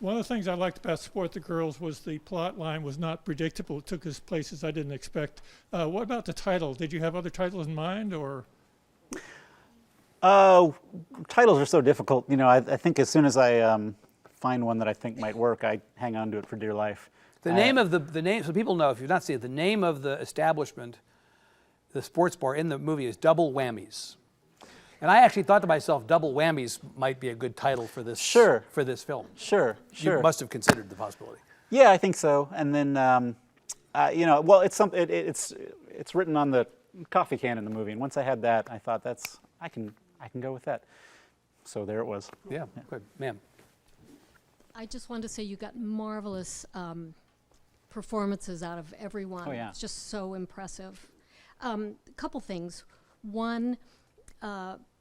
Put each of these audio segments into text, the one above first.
One of the things I liked about Support the Girls was the plot line was not predictable. It took us places I didn't expect. What about the title? Did you have other titles in mind, or? Titles are so difficult. You know, I think as soon as I find one that I think might work, I hang on to it for dear life. The name of the name, so people know if you've not seen it, the name of the establishment, the sports bar in the movie is Double Whammies. And I actually thought to myself, Double Whammies might be a good title for this for this film. Sure. You must have considered the possibility. Yeah, I think so. And then, you know, well, it's written on the coffee can in the movie. And once I had that, I thought I can go with that. So there it was. Yeah. Good, ma'am. I just wanted to say you got marvelous performances out of everyone. Oh, yeah. It's just so impressive. A couple things. One,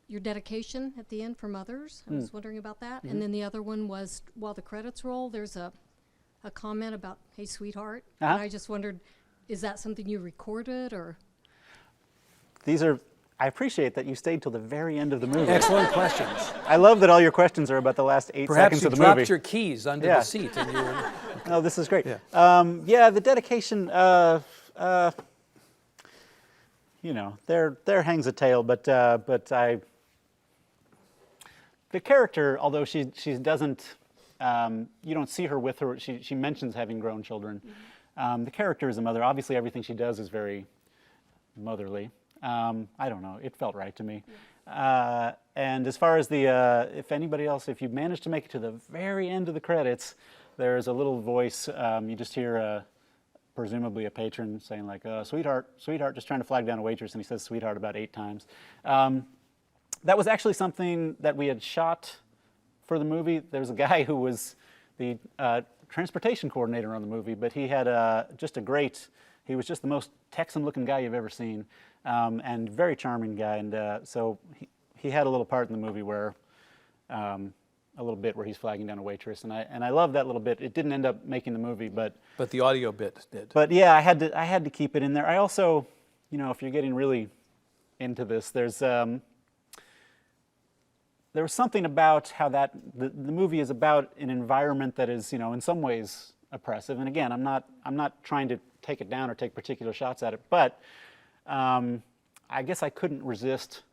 your dedication at the end for mothers. I was wondering about that. And then the other one was, while the credits roll, there's a comment about, hey, sweetheart. And I just wondered, is that something you recorded, or? I appreciate that you stayed till the very end of the movie. Excellent questions. I love that all your questions are about the last 8 Perhaps seconds of the you movie. dropped your keys under the seat. And you were, No, this is great. Yeah. Yeah, the dedication, you know, there hangs a tale, but the character, although she doesn't, you don't see her with her, she mentions having grown children. The character is a mother. Obviously, everything she does is very motherly. I don't know, it felt right to me. And as far as if anybody else, if you managed to make it to the very end of the credits, there's a little voice, you just hear presumably a patron saying like, sweetheart, sweetheart, just trying to flag down a waitress, and he says sweetheart about 8 times. That was actually something that we had shot for the movie. There's a guy who was the transportation coordinator on the movie, but he had he was just the most Texan-looking guy you've ever seen, and very charming guy. And so he had a little part in the movie where, a little bit where he's flagging down a waitress, and I love that little bit. It didn't end up making the movie, but the audio bit did. But yeah, I had to keep it in there. I also, you know, if you're getting really into this, there was something about how the movie is about an environment that is, you know, in some ways oppressive. And again, I'm not trying to take it down or take particular shots at it, but I guess I couldn't resist,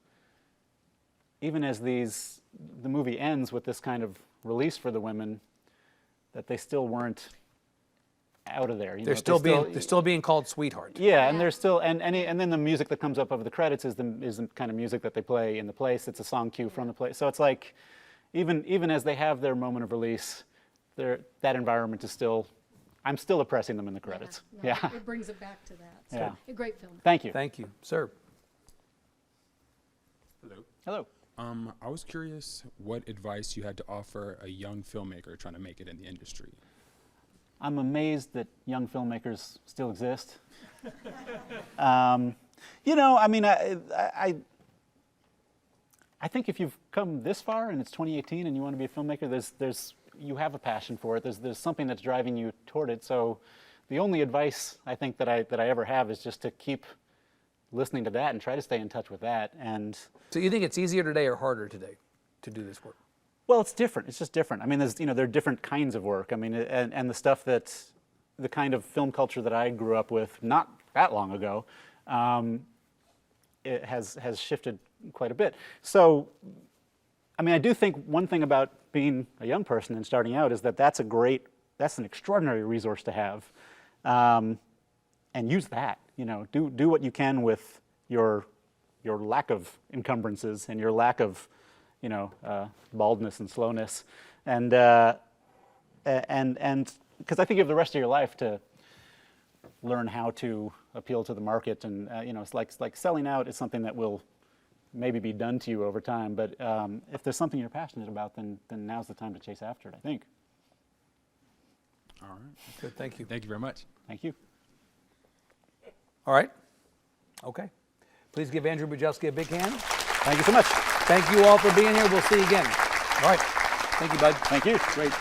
even as the movie ends with this kind of release for the women, that they still weren't out of there. They're still being called sweetheart. Yeah, and there's still and then the music that comes up over the credits is the kind of music that they play in the place. It's a song cue from the place. So it's like, even as they have their moment of release, that environment is still. I'm still oppressing them in the credits. Yeah. It brings it back to that. So, Yeah. a great film. Thank you. Thank you, sir. Hello. Hello. I was curious what advice you had to offer a young filmmaker trying to make it in the industry. I'm amazed that young filmmakers still exist. You know, I mean, I think if you've come this far and it's 2018 and you want to be a filmmaker, you have a passion for it. There's something that's driving you toward it. So, the only advice I think that I ever have is just to keep listening to that and try to stay in touch with that. And So you think it's easier today or harder today to do this work? well, it's different. It's just different. I mean, there are different kinds of work. I mean, and the stuff the kind of film culture that I grew up with not that long ago, it has shifted quite a bit. So, I mean, I do think one thing about being a young person and starting out is that's an extraordinary resource to have, and use that. You know, do what you can with your lack of encumbrances and your lack of, you know, baldness and slowness, and because I think you have the rest of your life to learn how to appeal to the market, and you know, it's like selling out is something that will maybe be done to you over time. But if there's something you're passionate about, then now's the time to chase after it, I think. All right. Good, thank you. Thank you very much. Thank you. All right. Okay. Please give Andrew Bujalski a big hand. Thank you so much. Thank you all for being here. We'll see you again. All right. Thank you, bud. Thank you. Great.